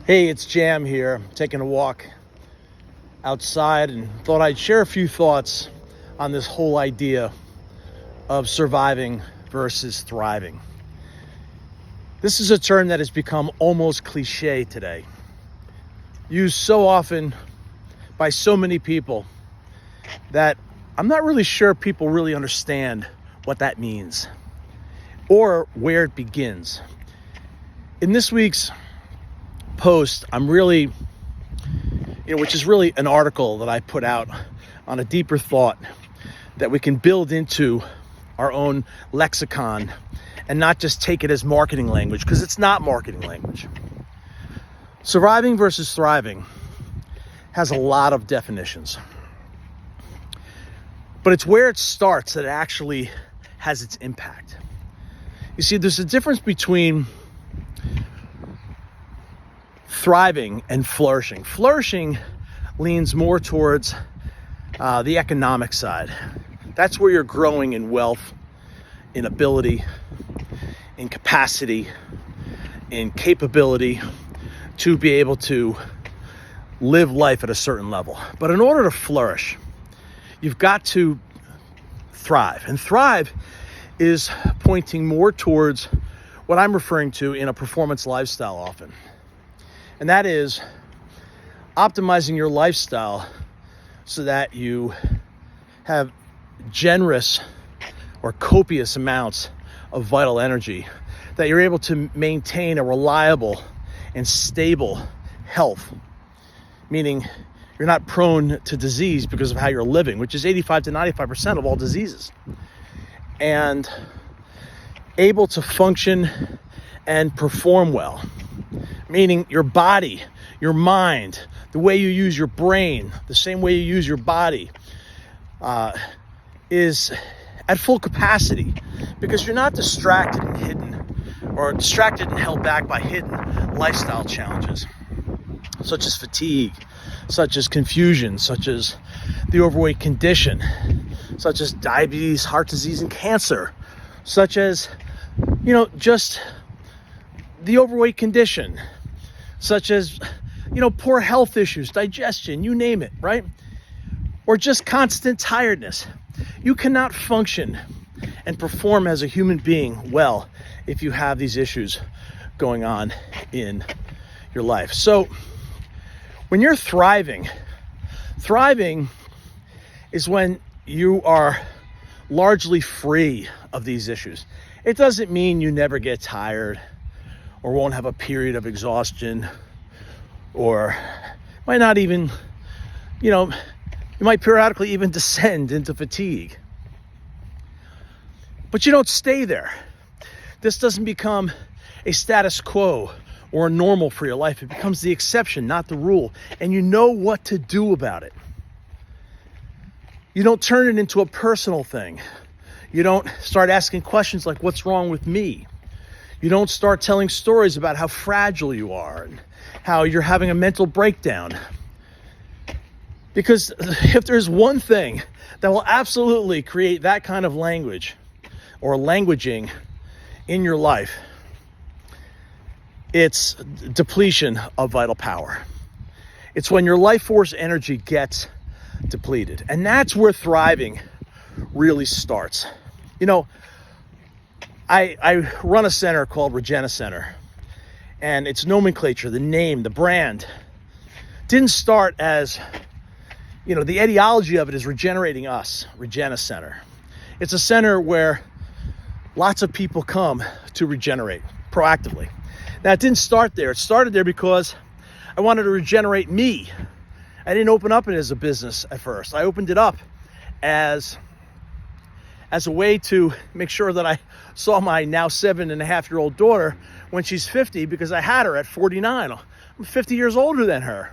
Hey, it's Jam here, taking a walk outside and thought I'd share a few thoughts on this whole idea of surviving versus thriving. This is a term that has become almost cliche today, used so often by so many people that I'm not really sure people really understand what that means or where it begins. In this week's post, I'm really, which is really an article that I put out on a deeper thought that we can build into our own lexicon and not just take it as marketing language, because it's not marketing language. Surviving versus thriving has a lot of definitions, but it's where it starts that it actually has its impact. You see, there's a difference between thriving and flourishing. Flourishing leans more towards the economic side. That's where you're growing in wealth, in ability, in capacity, in capability to be able to live life at a certain level. But in order to flourish, you've got to thrive. And thrive is pointing more towards what I'm referring to in a performance lifestyle often. And that is optimizing your lifestyle so that you have generous or copious amounts of vital energy, that you're able to maintain a reliable and stable health, meaning you're not prone to disease because of how you're living, which is 85 to 95% of all diseases, and able to function and perform well. Meaning your body, your mind, the way you use your brain, the same way you use your body, is at full capacity, because you're not distracted and hidden, or distracted and held back by hidden lifestyle challenges, such as fatigue, such as confusion, such as the overweight condition, such as diabetes, heart disease, and cancer, such as, just the overweight condition, such as, poor health issues, digestion, you name it, right? Or just constant tiredness. You cannot function and perform as a human being well if you have these issues going on in your life. So when you're thriving is when you are largely free of these issues. It doesn't mean you never get tired or won't have a period of exhaustion, or might not even, you might periodically even descend into fatigue. But you don't stay there. This doesn't become a status quo or a normal for your life. It becomes the exception, not the rule. And you know what to do about it. You don't turn it into a personal thing. You don't start asking questions like, what's wrong with me? You don't start telling stories about how fragile you are and how you're having a mental breakdown. Because if there's one thing that will absolutely create that kind of language or languaging in your life, it's depletion of vital power. It's when your life force energy gets depleted. And that's where thriving really starts. I run a center called Regena Center, and its nomenclature, the name, the brand, didn't start as, the ideology of it is regenerating us, Regena Center. It's a center where lots of people come to regenerate proactively. Now, it didn't start there. It started there because I wanted to regenerate me. I didn't open up it as a business at first. I opened it up as a way to make sure that I saw my now 7.5-year-old daughter when she's 50, because I had her at 49. I'm 50 years older than her.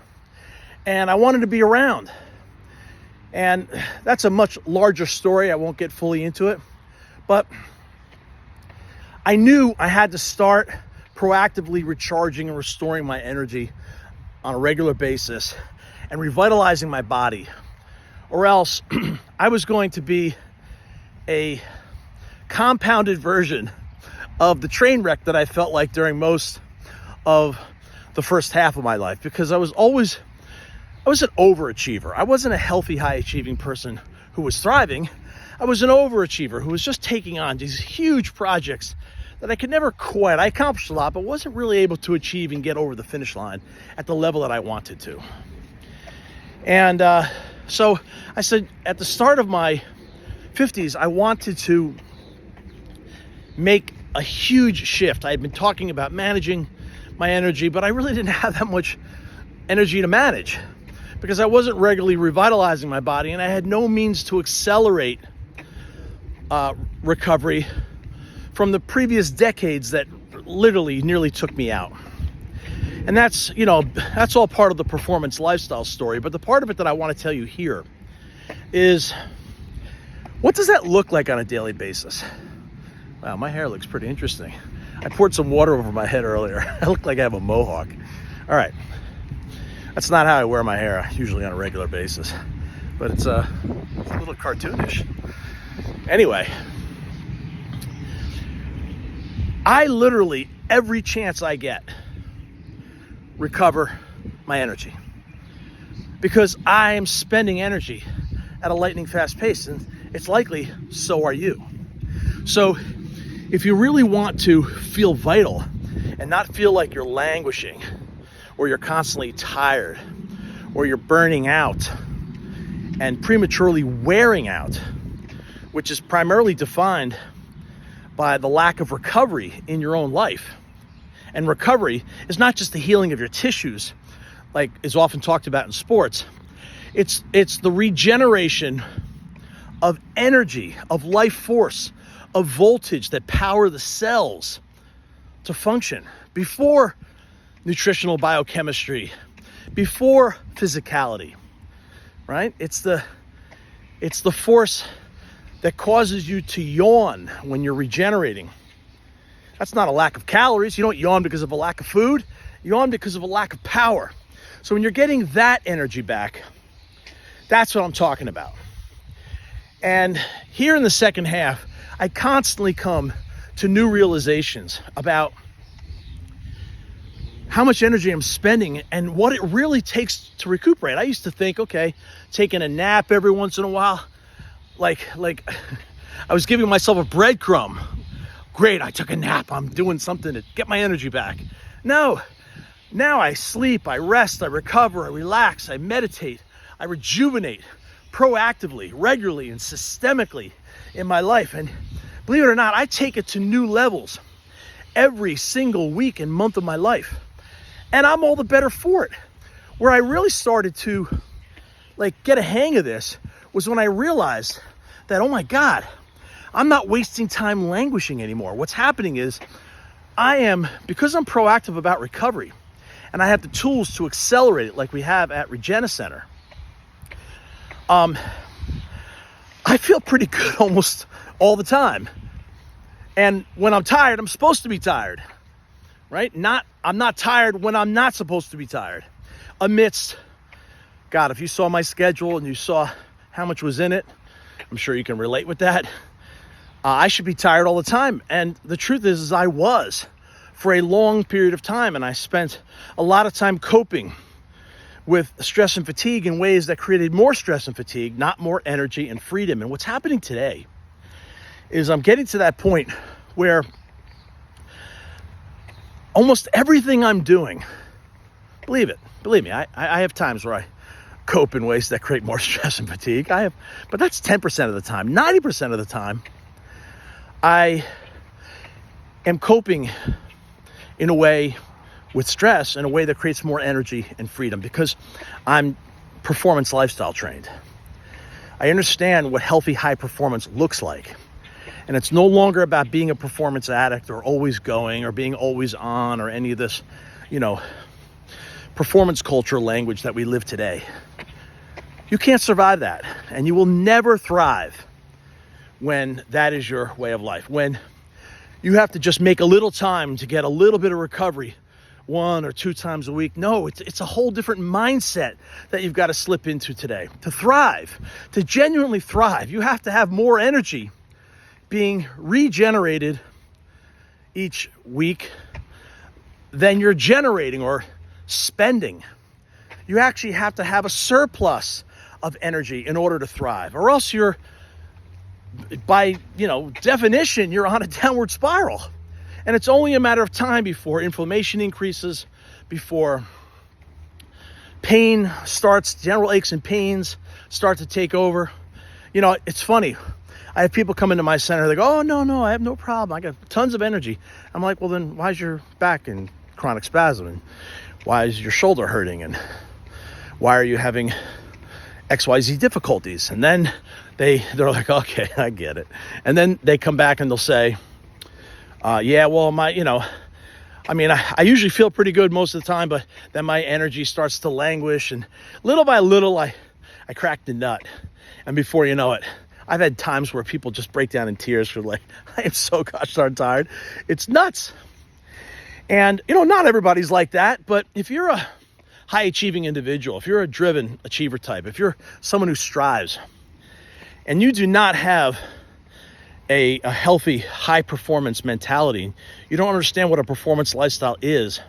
And I wanted to be around. And that's a much larger story. I won't get fully into it. But I knew I had to start proactively recharging and restoring my energy on a regular basis and revitalizing my body. Or else I was going to be a compounded version of the train wreck that I felt like during most of the first half of my life because I was an overachiever. I wasn't a healthy, high achieving person who was thriving. I was an overachiever who was just taking on these huge projects that I could never quite. I accomplished a lot, but wasn't really able to achieve and get over the finish line at the level that I wanted to. And so I said at the start of my 50s, I wanted to make a huge shift. I had been talking about managing my energy, but I really didn't have that much energy to manage because I wasn't regularly revitalizing my body and I had no means to accelerate recovery from the previous decades that literally nearly took me out. And that's all part of the performance lifestyle story. But the part of it that I want to tell you here is, what does that look like on a daily basis? Wow, my hair looks pretty interesting. I poured some water over my head earlier. I look like I have a mohawk. All right. That's not how I wear my hair, usually on a regular basis. But it's a little cartoonish. Anyway, I literally, every chance I get, recover my energy because I am spending energy at a lightning fast pace, and it's likely so are you. So if you really want to feel vital and not feel like you're languishing or you're constantly tired or you're burning out and prematurely wearing out, which is primarily defined by the lack of recovery in your own life. And recovery is not just the healing of your tissues, like is often talked about in sports. It's the regeneration of energy, of life force, of voltage that power the cells to function before nutritional biochemistry, before physicality, right? It's the force that causes you to yawn when you're regenerating. That's not a lack of calories. You don't yawn because of a lack of food. You yawn because of a lack of power. So when you're getting that energy back, that's what I'm talking about. And here in the second half, I constantly come to new realizations about how much energy I'm spending and what it really takes to recuperate. I used to think, okay, taking a nap every once in a while, like I was giving myself a breadcrumb. Great, I took a nap. I'm doing something to get my energy back. No, now I sleep, I rest, I recover, I relax, I meditate, I rejuvenate proactively, regularly, and systemically in my life. And believe it or not, I take it to new levels every single week and month of my life. And I'm all the better for it. Where I really started to get a hang of this was when I realized that, oh my God, I'm not wasting time languishing anymore. What's happening is because I'm proactive about recovery and I have the tools to accelerate it like we have at Regena Center, I feel pretty good almost all the time. And when I'm tired, I'm supposed to be tired, right? I'm not tired when I'm not supposed to be tired. God, if you saw my schedule and you saw how much was in it, I'm sure you can relate with that. I should be tired all the time. And the truth is I was for a long period of time. And I spent a lot of time coping with stress and fatigue in ways that created more stress and fatigue, not more energy and freedom. And what's happening today is I'm getting to that point where almost everything I'm doing, believe me, I have times where I cope in ways that create more stress and fatigue. But that's 10% of the time. 90% of the time, I am coping in a way with stress in a way that creates more energy and freedom because I'm performance lifestyle trained. I understand what healthy high performance looks like. And it's no longer about being a performance addict or always going or being always on or any of this, performance culture language that we live today. You can't survive that, and you will never thrive when that is your way of life. When you have to just make a little time to get a little bit of recovery 1 or 2 times a week. No, it's a whole different mindset that you've got to slip into today. To thrive, to genuinely thrive, you have to have more energy being regenerated each week than you're generating or spending. You actually have to have a surplus of energy in order to thrive, or else you're, by definition, you're on a downward spiral. And it's only a matter of time before inflammation increases, before pain starts, general aches and pains start to take over. It's funny. I have people come into my center, they go, oh, no, I have no problem. I got tons of energy. I'm like, well, then why is your back in chronic spasm? And why is your shoulder hurting? And why are you having XYZ difficulties? And then they're like, okay, I get it. And then they come back and they'll say, yeah, well, I usually feel pretty good most of the time, but then my energy starts to languish, and little by little, I crack the nut. And before you know it, I've had times where people just break down in tears for like, I am so gosh darn tired. It's nuts. And, not everybody's like that, but if you're a high achieving individual, if you're a driven achiever type, if you're someone who strives, and you do not have a healthy, high performance mentality, you don't understand what a performance lifestyle is,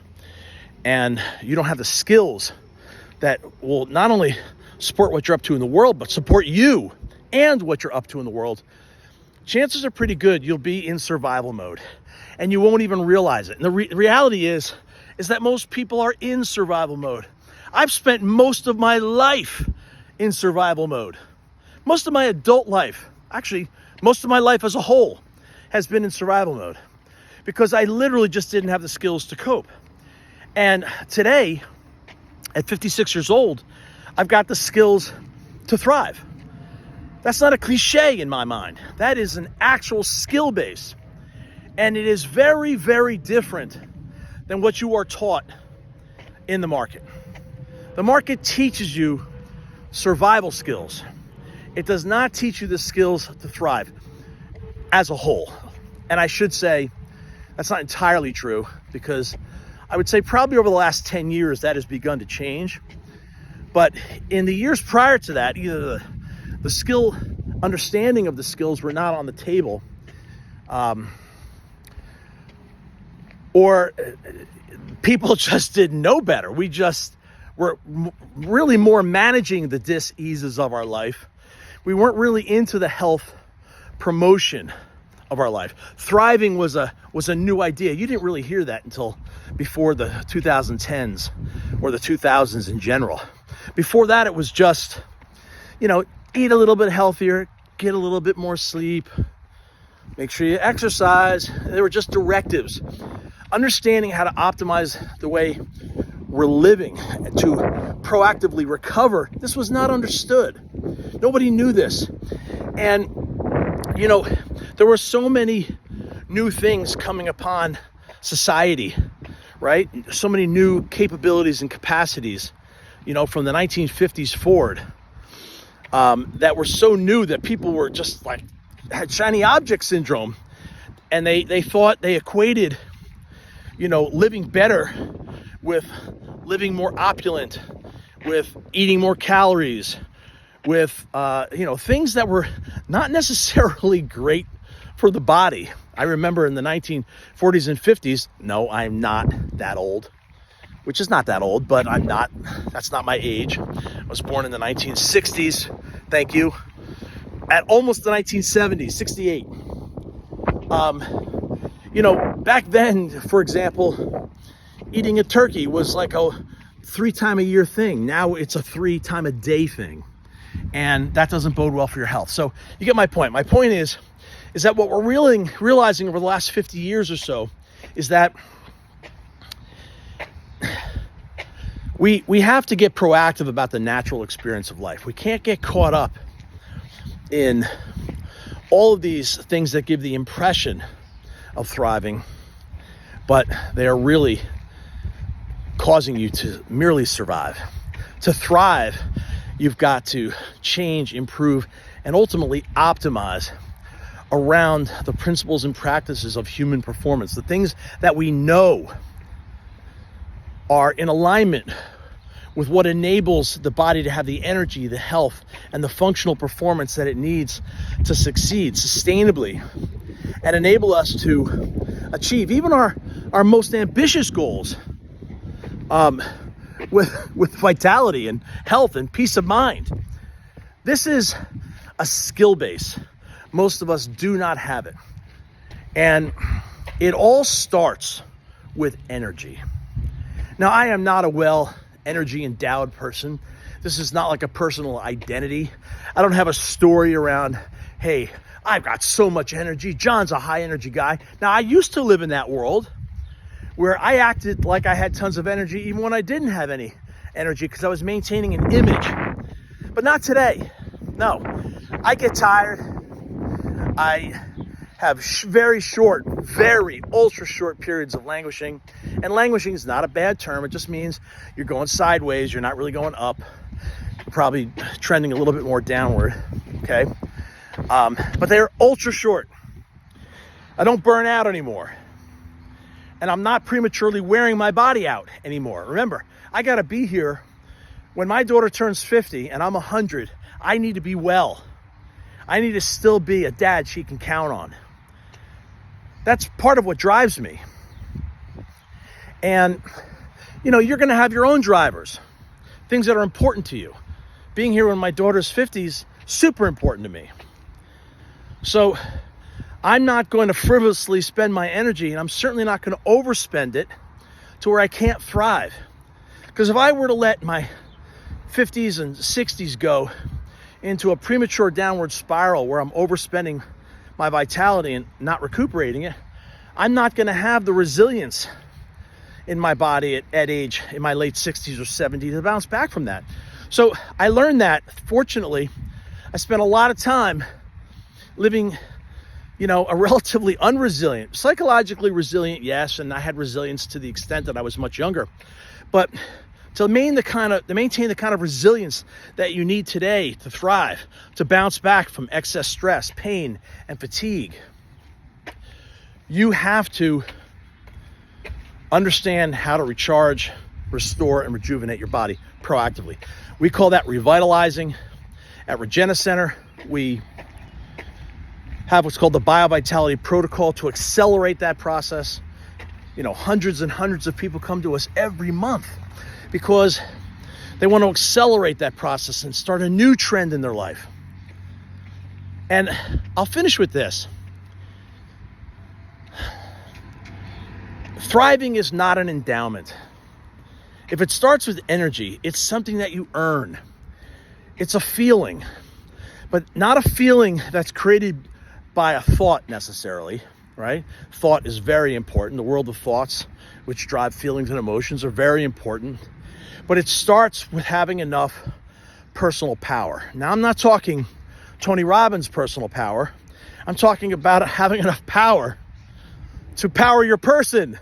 and you don't have the skills that will not only support what you're up to in the world, but support you and what you're up to in the world, chances are pretty good you'll be in survival mode, and you won't even realize it. And the reality is that most people are in survival mode. I've spent most of my life in survival mode. Most of my adult life, actually, most of my life as a whole, has been in survival mode because I literally just didn't have the skills to cope. And today, at 56 years old, I've got the skills to thrive. That's not a cliche in my mind. That is an actual skill base. And it is very, very different than what you are taught in the market. The market teaches you survival skills. It does not teach you the skills to thrive as a whole. And I should say that's not entirely true, because I would say probably over the last 10 years that has begun to change. But in the years prior to that, either the skill understanding of the skills were not on the table, or people just didn't know better. We just were really more managing the dis-eases of our life. We weren't really into the health promotion of our life. Thriving was a new idea. You didn't really hear that until before the 2010s or the 2000s in general. Before that, it was just, eat a little bit healthier, get a little bit more sleep, make sure you exercise. They were just directives. Understanding how to optimize the way we're living to proactively recover, this was not understood. Nobody knew this. And, there were so many new things coming upon society, right? So many new capabilities and capacities, from the 1950s forward, that were so new that people were just like, had shiny object syndrome. And they thought they equated, living better with living more opulent, with eating more calories, with, things that were not necessarily great for the body. I remember in the 1940s and 50s, no, I'm not that old, which is not that old, but that's not my age. I was born in the 1960s, thank you, at almost the 1970s, 68. Back then, for example, eating a turkey was like a 3-time-a-year thing. Now it's a 3-time-a-day thing. And that doesn't bode well for your health. So you get my point. My point is that what we're realizing over the last 50 years or so is that we have to get proactive about the natural experience of life. We can't get caught up in all of these things that give the impression of thriving, but they are really causing you to merely survive. To thrive, you've got to change, improve, and ultimately optimize around the principles and practices of human performance, the things that we know are in alignment with what enables the body to have the energy, the health, and the functional performance that it needs to succeed sustainably and enable us to achieve even our most ambitious goals. with vitality and health and peace of mind. This is a skill base. Most of us do not have it. And it all starts with energy. Now, I am not a energy endowed person. This is not like a personal identity. I don't have a story around, hey, I've got so much energy. John's a high energy guy. Now, I used to live in that world where I acted like I had tons of energy even when I didn't have any energy because I was maintaining an image. But not today. No, I get tired. I have very short, very ultra short periods of languishing. And languishing is not a bad term. It just means you're going sideways. You're not really going up. You're probably trending a little bit more downward. Okay. But they're ultra short. I don't burn out anymore. And I'm not prematurely wearing my body out anymore. Remember, I got to be here when my daughter turns 50 and I'm 100. I need to be well. I need to still be a dad she can count on. That's part of what drives me. And, you're going to have your own drivers, things that are important to you. Being here when my daughter's 50 is super important to me. So I'm not going to frivolously spend my energy, and I'm certainly not going to overspend it to where I can't thrive. Because if I were to let my 50s and 60s go into a premature downward spiral where I'm overspending my vitality and not recuperating it, I'm not going to have the resilience in my body at age, in my late 60s or 70s, to bounce back from that. So I learned that. Fortunately, I spent a lot of time living, a relatively unresilient, psychologically resilient, yes, and I had resilience to the extent that I was much younger. But to maintain the kind of resilience that you need today to thrive, to bounce back from excess stress, pain, and fatigue, you have to understand how to recharge, restore, and rejuvenate your body proactively. We call that revitalizing. At Regena Center, we have what's called the BioVitality Protocol to accelerate that process. Hundreds and hundreds of people come to us every month because they want to accelerate that process and start a new trend in their life. And I'll finish with this. Thriving is not an endowment. If it starts with energy, it's something that you earn. It's a feeling, but not a feeling that's created by a thought necessarily, right? Thought is very important. The world of thoughts, which drive feelings and emotions, are very important. But it starts with having enough personal power. Now, I'm not talking Tony Robbins' personal power. I'm talking about having enough power to power your person,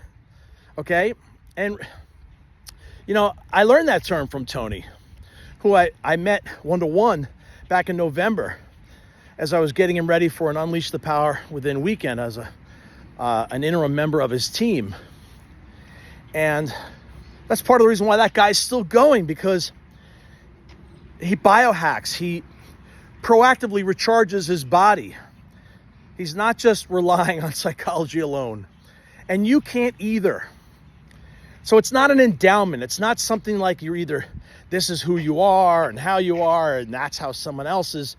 okay? And, I learned that term from Tony, who I met one-to-one back in November as I was getting him ready for an Unleash the Power Within weekend as an interim member of his team. And that's part of the reason why that guy's still going, because he biohacks, he proactively recharges his body. He's not just relying on psychology alone. And you can't either. So it's not an endowment. It's not something like this is who you are and how you are, and that's how someone else is,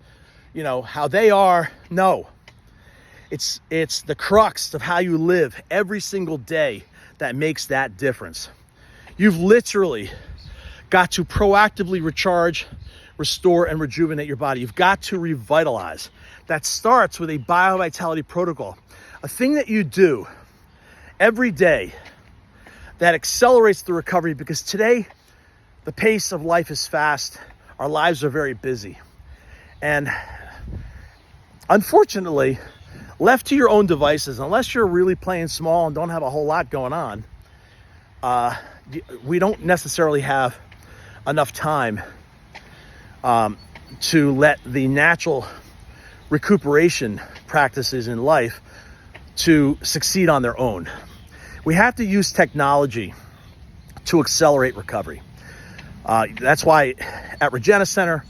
how they are. No. It's the crux of how you live every single day that makes that difference. You've literally got to proactively recharge, restore, and rejuvenate your body. You've got to revitalize. That starts with a BioVitality protocol, a thing that you do every day that accelerates the recovery, because today the pace of life is fast. Our lives are very busy. And unfortunately, left to your own devices, unless you're really playing small and don't have a whole lot going on, we don't necessarily have enough time to let the natural recuperation practices in life to succeed on their own. We have to use technology to accelerate recovery. That's why at Regena Center,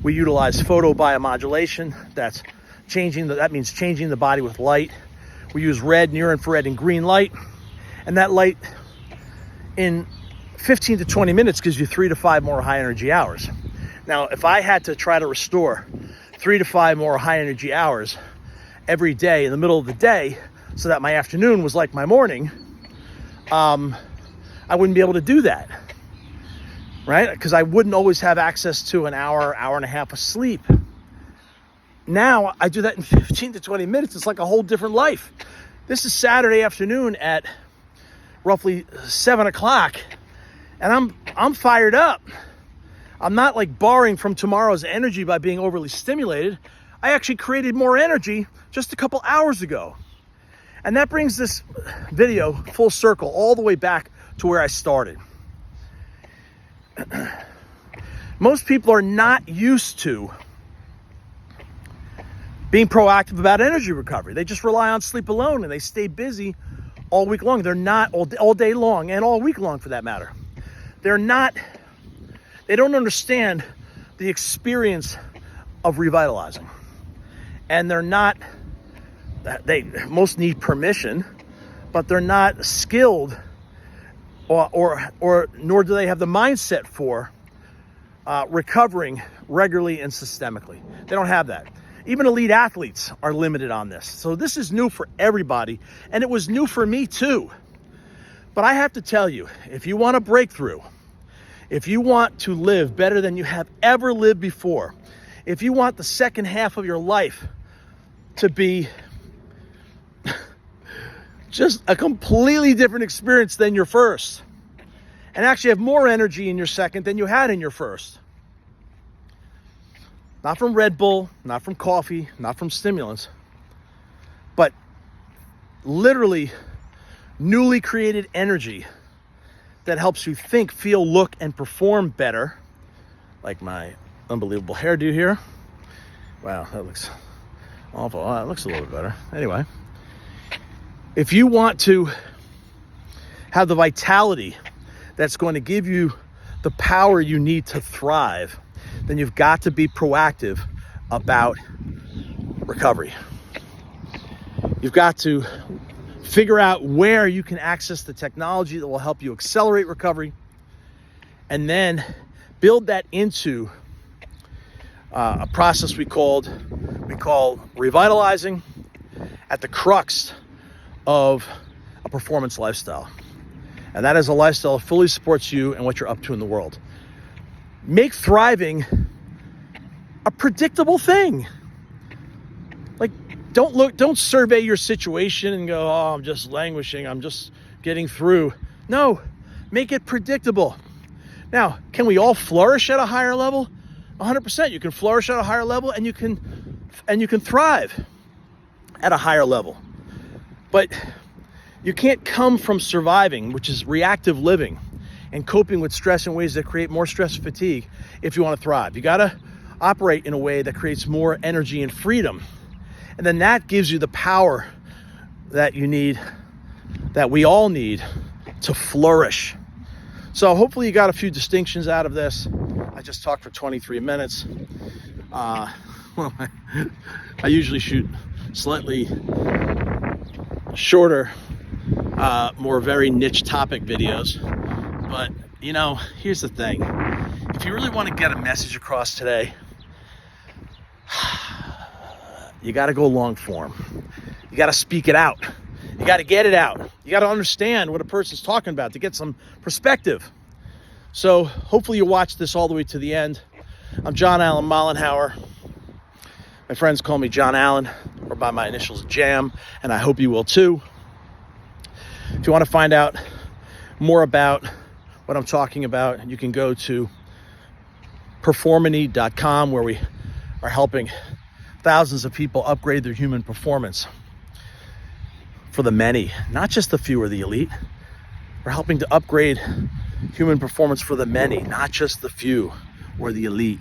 we utilize photobiomodulation. That means changing the body with light. We use red, near infrared, and green light. And that light in 15 to 20 minutes gives you 3 to 5 more high energy hours. Now, if I had to try to restore 3 to 5 more high energy hours every day in the middle of the day so that my afternoon was like my morning, I wouldn't be able to do that, right? Because I wouldn't always have access to an hour, hour and a half of sleep. Now I do that in 15 to 20 minutes. It's like a whole different life. This is Saturday afternoon at roughly 7 o'clock, and I'm fired up. I'm not like borrowing from tomorrow's energy by being overly stimulated. I actually created more energy just a couple hours ago. And that brings this video full circle all the way back to where I started. Most people are not used to being proactive about energy recovery. They just rely on sleep alone, and they stay busy all week long. They're not all day long, and all week long for that matter. They don't understand the experience of revitalizing. And they most need permission, but they're not skilled or nor do they have the mindset for recovering regularly and systemically. They don't have that. Even elite athletes are limited on this. So this is new for everybody, and it was new for me too. But I have to tell you, if you want a breakthrough, if you want to live better than you have ever lived before, if you want the second half of your life to be just a completely different experience than your first, and actually have more energy in your second than you had in your first. Not from Red Bull, not from coffee, not from stimulants, but literally newly created energy that helps you think, feel, look, and perform better. Like my unbelievable hairdo here. Wow, that looks awful. Oh, that looks a little bit better. Anyway, if you want to have the vitality that's going to give you the power you need to thrive, then you've got to be proactive about recovery. You've got to figure out where you can access the technology that will help you accelerate recovery, and then build that into a process we call revitalizing at the crux of a performance lifestyle. And that is a lifestyle that fully supports you and what you're up to in the world. Make thriving a predictable thing. Like, don't survey your situation and go, oh, I'm just languishing, I'm just getting through. No, make it predictable. Now, can we all flourish at a higher level? 100%. You can flourish at a higher level, and you can thrive at a higher level. But you can't come from surviving, which is reactive living, and coping with stress in ways that create more stress and fatigue if you want to thrive. You got to operate in a way that creates more energy and freedom. And then that gives you the power that you need, that we all need to flourish. So hopefully you got a few distinctions out of this. I just talked for 23 minutes. I usually shoot slightly shorter, more very niche topic videos. But, you know, here's the thing. If you really want to get a message across today, you got to go long form. You got to speak it out. You got to get it out. You got to understand what a person's talking about to get some perspective. So hopefully you watch this all the way to the end. I'm John Allen Mollenhauer. My friends call me John Allen, or by my initials Jam, and I hope you will too. If you want to find out more about what I'm talking about, you can go to performany.com, where we are helping thousands of people upgrade their human performance for the many, not just the few or the elite. We're helping to upgrade human performance for the many, not just the few or the elite.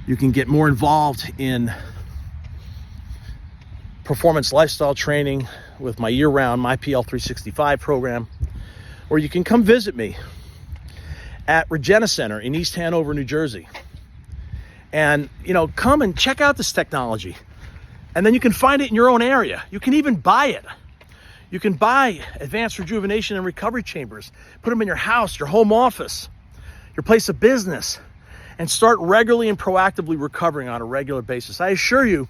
You can get more involved in performance lifestyle training with my year-round MyPL 365 program, or you can come visit me at Regena Center in East Hanover, New Jersey. And, you know, come and check out this technology. And then you can find it in your own area. You can even buy it. You can buy advanced rejuvenation and recovery chambers, put them in your house, your home office, your place of business, and start regularly and proactively recovering on a regular basis. I assure you,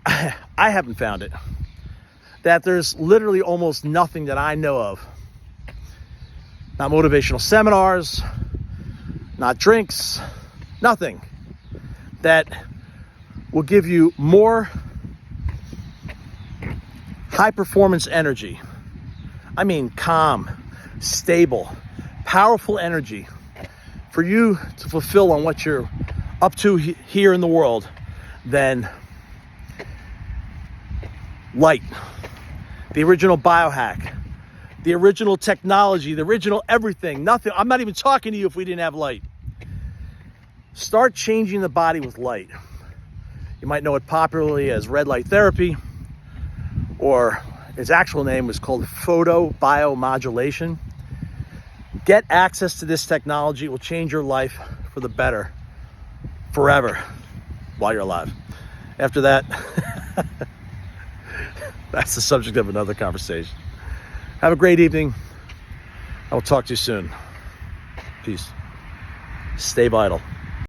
I haven't found it, that there's literally almost nothing that I know of, not motivational seminars, not drinks, nothing, that will give you more high performance energy. I mean, calm, stable, powerful energy for you to fulfill on what you're up to here in the world than light, the original biohack, the original technology, the original everything. Nothing. I'm not even talking to you if we didn't have light. Start changing the body with light. You might know it popularly as red light therapy, or its actual name was called photobiomodulation. Get access to this technology. It will change your life for the better forever while you're alive. After that, that's the subject of another conversation. Have a great evening. I will talk to you soon. Peace. Stay vital.